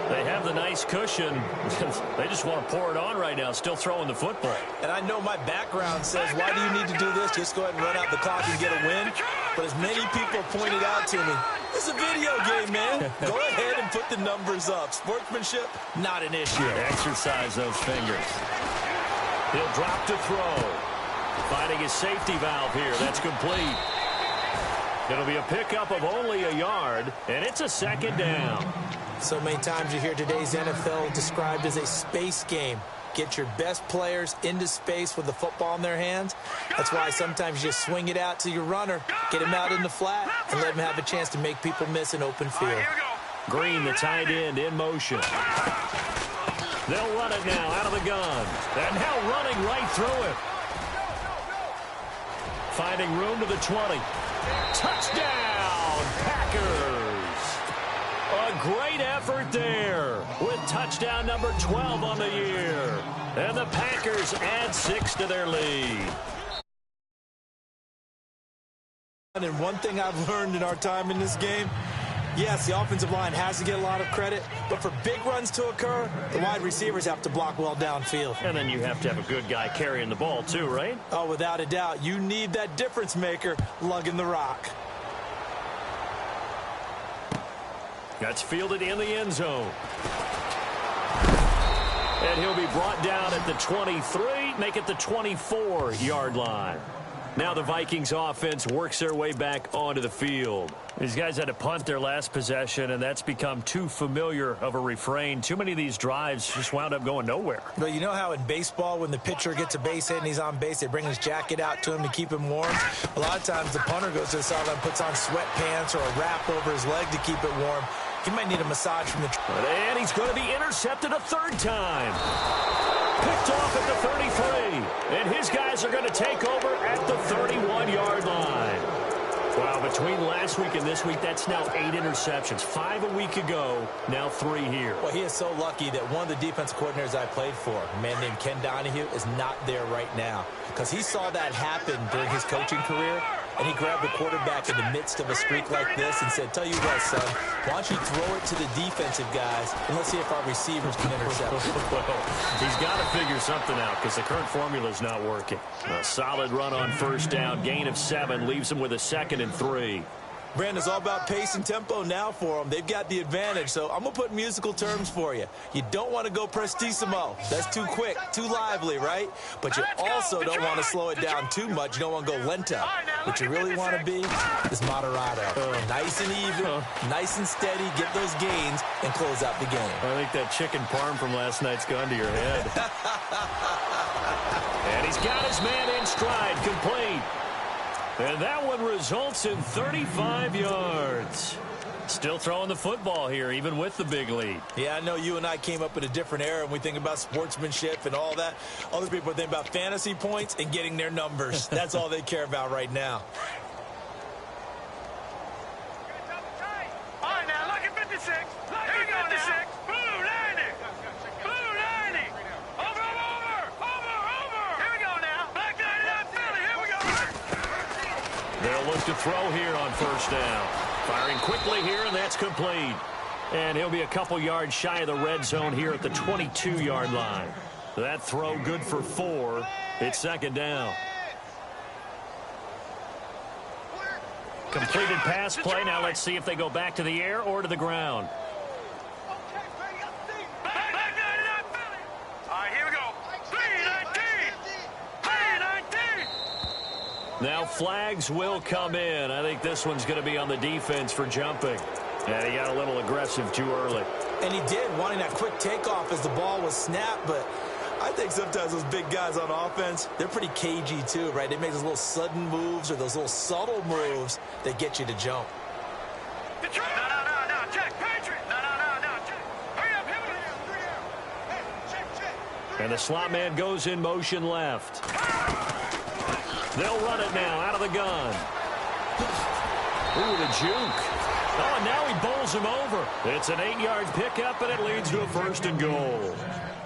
They have the nice cushion. They just want to pour it on right now, still throwing the football. And I know my background says, why do you need to do this? Just go ahead and run out the clock and get a win. But as many people pointed out to me, it's a video game, man. Go ahead and put the numbers up. Sportsmanship, not an issue. Exercise those fingers. He'll drop to throw. Finding his safety valve here. That's complete. It'll be a pickup of only a yard, and it's a 2nd down. So many times you hear today's NFL described as a space game. Get your best players into space with the football in their hands. That's why sometimes you just swing it out to your runner, get him out in the flat, and let him have a chance to make people miss an open field. Green, the tight end, in motion. They'll run it now out of the gun. And now running right through it. Finding room to the 20. Touchdown, Packers. A great effort there with touchdown number 12 on the year. And the Packers add 6 to their lead. And one thing I've learned in our time in this game, yes, the offensive line has to get a lot of credit, but for big runs to occur, the wide receivers have to block well downfield. And then you have to have a good guy carrying the ball too, right? Oh, without a doubt. You need that difference maker lugging the rock. That's fielded in the end zone. And he'll be brought down at the 23, make it the 24-yard line. Now the Vikings offense works their way back onto the field. These guys had to punt their last possession, and that's become too familiar of a refrain. Too many of these drives just wound up going nowhere. But you know how in baseball, when the pitcher gets a base hit and he's on base, they bring his jacket out to him to keep him warm? A lot of times the punter goes to the sideline, puts on sweatpants or a wrap over his leg to keep it warm. He might need a massage from the... And he's going to be intercepted a 3rd time. Picked off at the 33. And his guys are going to take over at the 31-yard line. Wow, between last week and this week, that's now 8 interceptions. 5 a week ago, now 3 here. Well, he is so lucky that one of the defense coordinators I played for, a man named Ken Donahue, is not there right now. Because he saw that happen during his coaching career, and he grabbed the quarterback in the midst of a streak like this and said, tell you what, son, why don't you throw it to the defensive guys, and let's see if our receivers can intercept it. Well, he's got to figure something out because the current formula is not working. A solid run on first down, gain of 7, leaves him with a 2nd and 3. Brandon, it's all about pace and tempo now for them. They've got the advantage, so I'm going to put musical terms for you. You don't want to go prestissimo. That's too quick, too lively, right? But you also don't want to slow it down too much. You don't want to go lento. What you really want to be is moderato. Nice and even, nice and steady, get those gains, and close out the game. I think that chicken parm from last night's gone to your head. And he's got his man in stride, complete. And that one results in 35 yards. Still throwing the football here, even with the big lead. Yeah, I know you and I came up in a different era and we think about sportsmanship and all that. Other people think about fantasy points and getting their numbers. That's all they care about right now. All right, now, look at 56. Here we go, 56. Blue 90. Blue 90. Over. Here we go now. Black 99 Philly. Here we go. They'll look to throw here on first down. Firing quickly here, and that's complete. And he'll be a couple yards shy of the red zone here at the 22-yard line. That throw good for 4. It's second down. Completed pass play. Now let's see if they go back to the air or to the ground. Black 99 Philly. All right, here we go. 319. 319. Now flags will come in. I think this one's going to be on the defense for jumping. And he got a little aggressive too early. And he did, wanting that quick takeoff as the ball was snapped, but I think sometimes those big guys on offense, they're pretty cagey too, right? They make those little sudden moves or those little subtle moves that get you to jump. Detroit. No, check. Patriot. No, check. Hurry up, hit it. Hey, check. And the slot man goes in motion left. They'll run it now out of the gun. Ooh, the juke. Oh, and now he bowls him over. It's an 8-yard pickup, and it leads to a first and goal.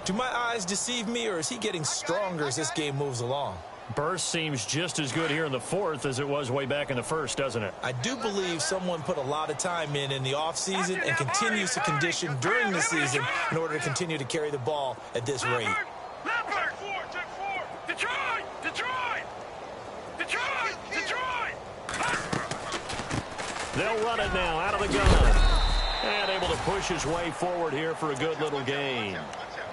Do my eyes deceive me, or is he getting stronger as this game moves along? Burst seems just as good here in the fourth as it was way back in the first, doesn't it? I do believe someone put a lot of time in the offseason and continues to condition during the season in order to continue to carry the ball at this rate. Leopard. Detroit. They'll run it now out of the gun. And able to push his way forward here for a good little gain.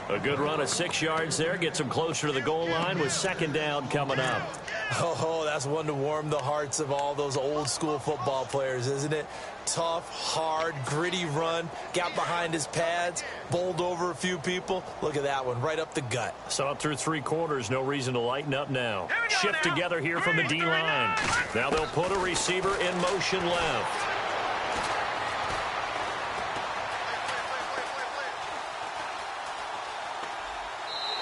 A good run of 6 yards there. Gets him closer to the goal line with second down coming up. Oh, that's one to warm the hearts of all those old school football players, isn't it? Tough, hard, gritty run. Got behind his pads, bowled over a few people. Look at that one, right up the gut. So up through 3 quarters, no reason to lighten up now. Shift together here from the D-line. Now they'll put a receiver in motion left.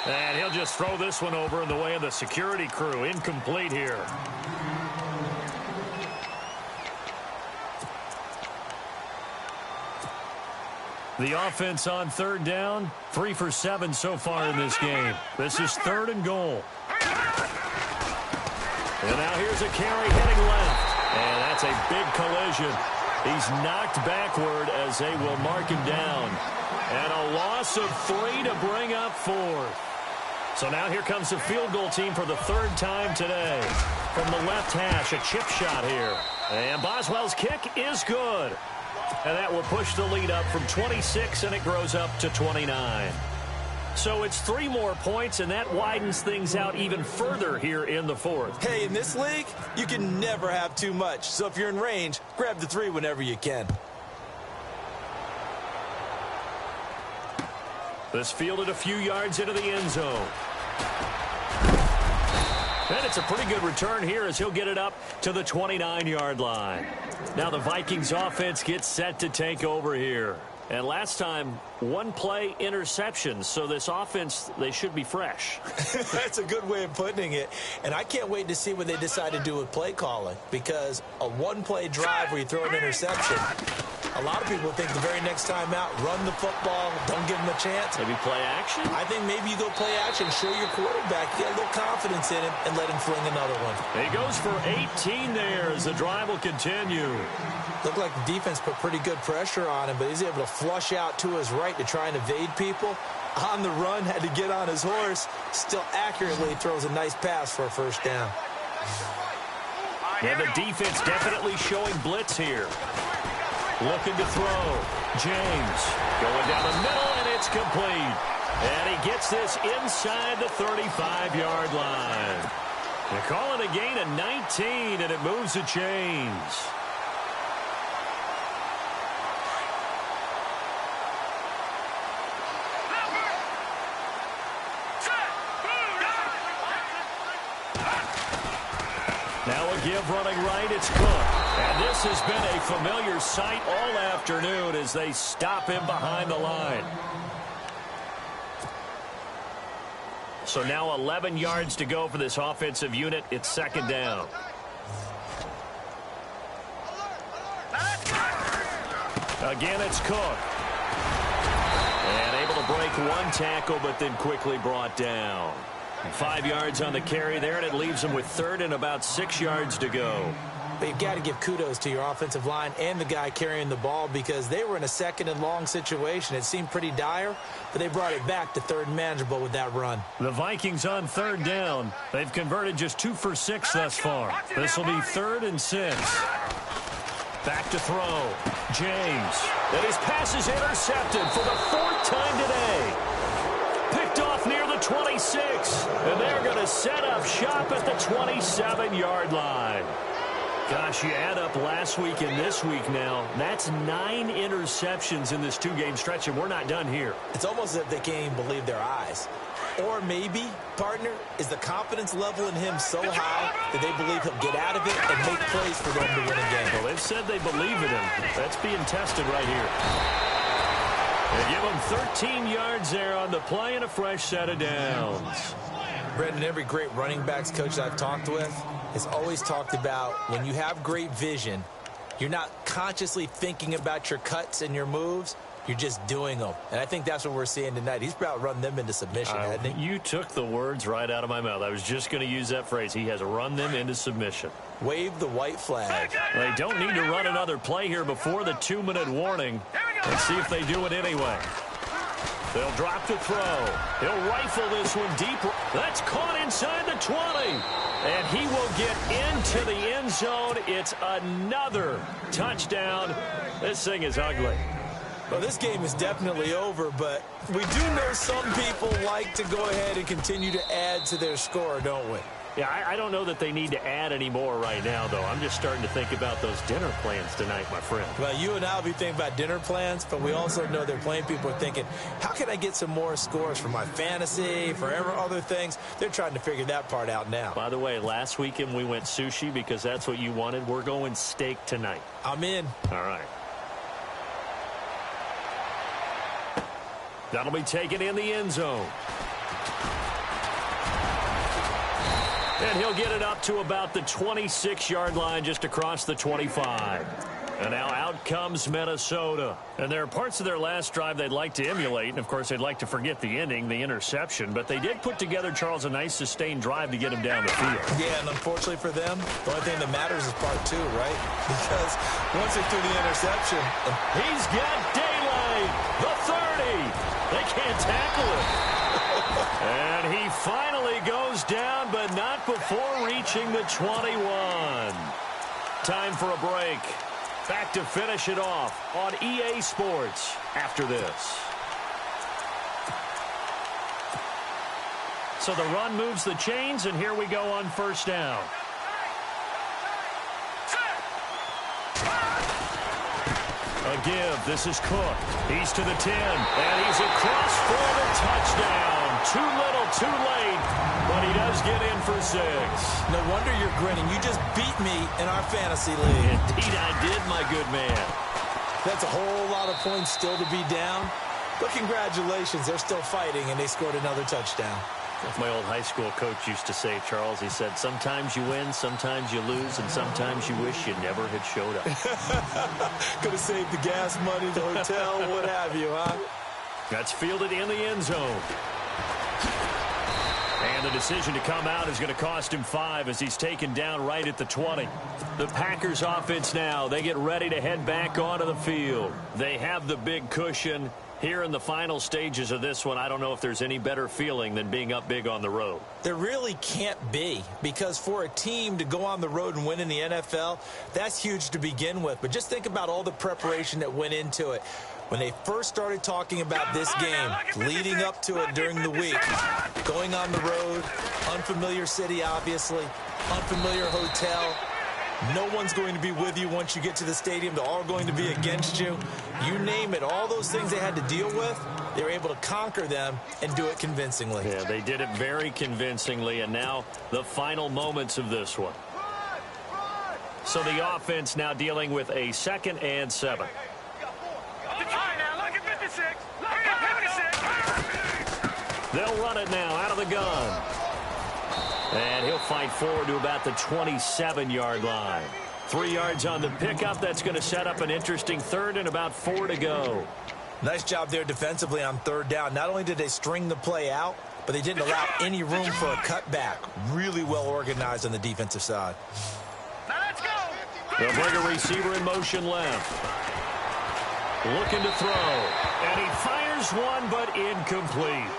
And he'll just throw this one over in the way of the security crew. Incomplete here. The offense on third down, 3 for 7 so far in this game. This is third and goal. And now here's a carry heading left. And that's a big collision. He's knocked backward as they will mark him down. And a loss of 3 to bring up 4th. So now here comes the field goal team for the 3rd time today. From the left hash, a chip shot here. And Boswell's kick is good. And that will push the lead up from 26, and it grows up to 29. So it's 3 more points, and that widens things out even further here in the 4th. Hey, in this league, you can never have too much. So if you're in range, grab the 3 whenever you can. This fielded a few yards into the end zone. And it's a pretty good return here as he'll get it up to the 29-yard line. Now the Vikings offense gets set to take over here. And last time, 1-play interception. So this offense, they should be fresh. That's a good way of putting it. And I can't wait to see what they decide to do with play calling. Because a 1-play drive where you throw an interception, a lot of people think the very next time out, run the football, don't give him a chance. Maybe play action? I think maybe you go play action, show your quarterback, get a little confidence in him, and let him fling another one. He goes for 18 there as the drive will continue. Looked like the defense put pretty good pressure on him, but he's able to flush out to his right to try and evade people. On the run, had to get on his horse. Still accurately throws a nice pass for a first down. All right, And the defense definitely showing blitz here. Looking to throw. James going down the middle, and it's complete. And he gets this inside the 35-yard line. They're calling a gain of 19, and it moves the chains. Now a give running right, it's Cook. And this has been a familiar sight all afternoon as they stop him behind the line. So now 11 yards to go for this offensive unit. It's second down. Again, it's Cook. And able to break one tackle, but then quickly brought down. 5 yards on the carry there, and it leaves them with third and about 6 yards to go. But you've got to give kudos to your offensive line and the guy carrying the ball because they were in a second and long situation. It seemed pretty dire, but they brought it back to third and manageable with that run. The Vikings on third down. They've converted just 2 for 6 thus far. This will be 3rd and 6. Back to throw. James. And his pass is intercepted for the 4th time today. Picked off near the 26. And they're going to set up shop at the 27-yard line. Gosh, you add up last week and this week now. That's 9 interceptions in this 2-game stretch, and we're not done here. It's almost as if they can't even believe their eyes. Or maybe, partner, is the confidence level in him so high that they believe he'll get out of it and make plays for them to win a game. Well, they've said they believe in him. That's being tested right here. They give him 13 yards there on the play and a fresh set of downs. Brendan, every great running backs coach I've talked with has always talked about when you have great vision, you're not consciously thinking about your cuts and your moves. You're just doing them. And I think that's what we're seeing tonight. He's about run them into submission, hasn't he? You took the words right out of my mouth. I was just going to use that phrase. He has run them into submission. Wave the white flag. They don't need to run another play here before the 2-minute warning. Let's see if they do it anyway. They'll drop the throw. He'll rifle this one deep. That's caught inside the 20. And he will get into the end zone. It's another touchdown. This thing is ugly. Well, this game is definitely over, but we do know some people like to go ahead and continue to add to their score, don't we? Yeah, I don't know that they need to add any more right now, though. I'm just starting to think about those dinner plans tonight, my friend. Well, you and I will be thinking about dinner plans, but we also know there are plenty of people are thinking, how can I get some more scores for my fantasy, for other things? They're trying to figure that part out now. By the way, last weekend we went sushi because that's what you wanted. We're going steak tonight. I'm in. All right. That'll be taken in the end zone. And he'll get it up to about the 26-yard line just across the 25. And now out comes Minnesota. And there are parts of their last drive they'd like to emulate. And, of course, they'd like to forget the ending, the interception. But they did put together, Charles, a nice sustained drive to get him down the field. Yeah, and unfortunately for them, the only thing that matters is part 2, right? Because once they threw the interception, he's got daylight. The 30. They can't tackle him. And he finally goes down, but not before reaching the 21. Time for a break. Back to finish it off on EA Sports after this. So the run moves the chains, and here we go on first down. A give. This is Cook. He's to the 10, and he's across for the touchdown. Too little, too late, but he does get in for 6. No wonder you're grinning. You just beat me in our fantasy league. Indeed I did, my good man. That's a whole lot of points still to be down, but congratulations. They're still fighting, and they scored another touchdown. My old high school coach used to say, Charles, he said, sometimes you win, sometimes you lose, and sometimes you wish you never had showed up. Could have saved the gas money, the hotel, what have you, huh? That's fielded in the end zone. And the decision to come out is going to cost him 5 as he's taken down right at the 20. The Packers offense now, they get ready to head back onto the field. They have the big cushion. Here in the final stages of this one, I don't know if there's any better feeling than being up big on the road. There really can't be, because for a team to go on the road and win in the NFL, that's huge to begin with. But just think about all the preparation that went into it. When they first started talking about this game, leading up to it during the week, going on the road, unfamiliar city, obviously, unfamiliar hotel. No one's going to be with you once you get to the stadium. They're all going to be against you. You name it, all those things they had to deal with, they were able to conquer them and do it convincingly. Yeah, they did it very convincingly, and now the final moments of this one. So the offense now dealing with a 2nd and 7. They'll run it now out of the gun. And he'll fight forward to about the 27-yard line. 3 yards on the pickup. That's going to set up an interesting 3rd and about 4 to go. Nice job there defensively on 3rd down. Not only did they string the play out, but they didn't allow any room for a cutback. Really well organized on the defensive side. Now let's go. They'll bring a receiver in motion left. Looking to throw. And he fires one, but incomplete.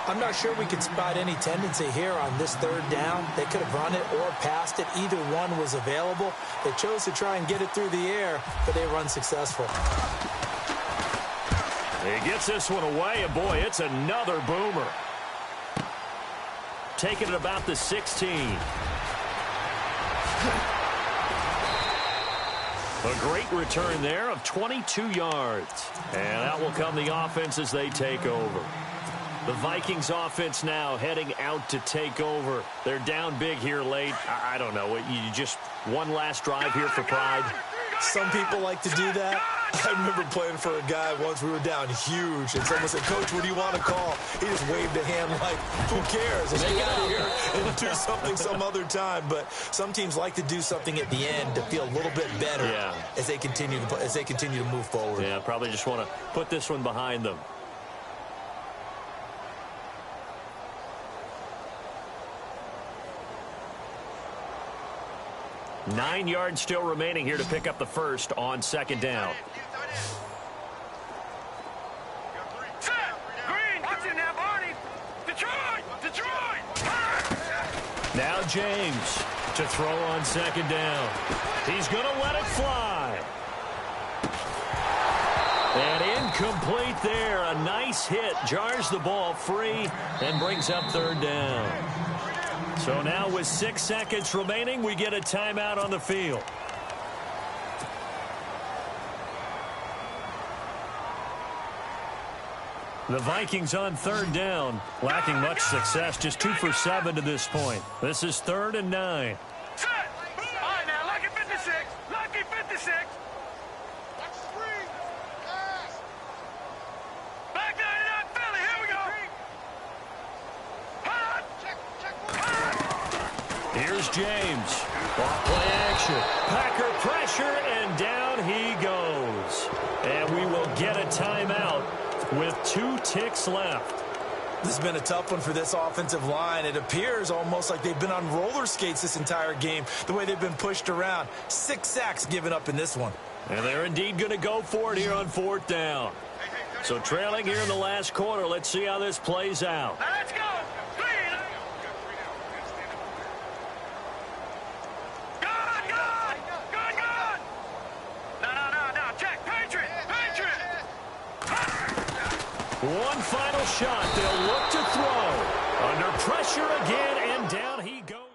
I'm not sure we could spot any tendency here on this 3rd down. They could have run it or passed it. Either one was available. They chose to try and get it through the air, but they run successful. He gets this one away, and boy, it's another boomer. Taking it about the 16. A great return there of 22 yards. And out will come the offense as they take over. The Vikings offense now heading out to take over. They're down big here late. I don't know. You just one last drive here for pride. Some people like to do that. I remember playing for a guy once. We were down huge, and someone said, "Coach, what do you want to call?" He just waved a hand like, "Who cares? Let's get out of here and do something some other time." But some teams like to do something at the end to feel a little bit better as they continue to move forward. Yeah, probably just want to put this one behind them. Nine yards still remaining here to pick up the 1st on 2nd down. Now James to throw on 2nd down. He's going to let it fly. And incomplete there. A nice hit. Jars the ball free and brings up 3rd down. So now with 6 seconds remaining, we get a timeout on the field. The Vikings on 3rd down, lacking much success, just 2 for 7 to this point. This is 3rd and 9. Set. All right, now, lucky 56. Lucky 56. Back 99, Philly. Here we go. Here's James. Off play action. Packer pressure, and down he goes. And we will get a timeout with 2 ticks left. This has been a tough one for this offensive line. It appears almost like they've been on roller skates this entire game, the way they've been pushed around. 6 sacks given up in this one. And they're indeed going to go for it here on 4th down. So trailing here in the last quarter, let's see how this plays out. Now let's go. One final shot. They'll look to throw. Under pressure again, and down he goes.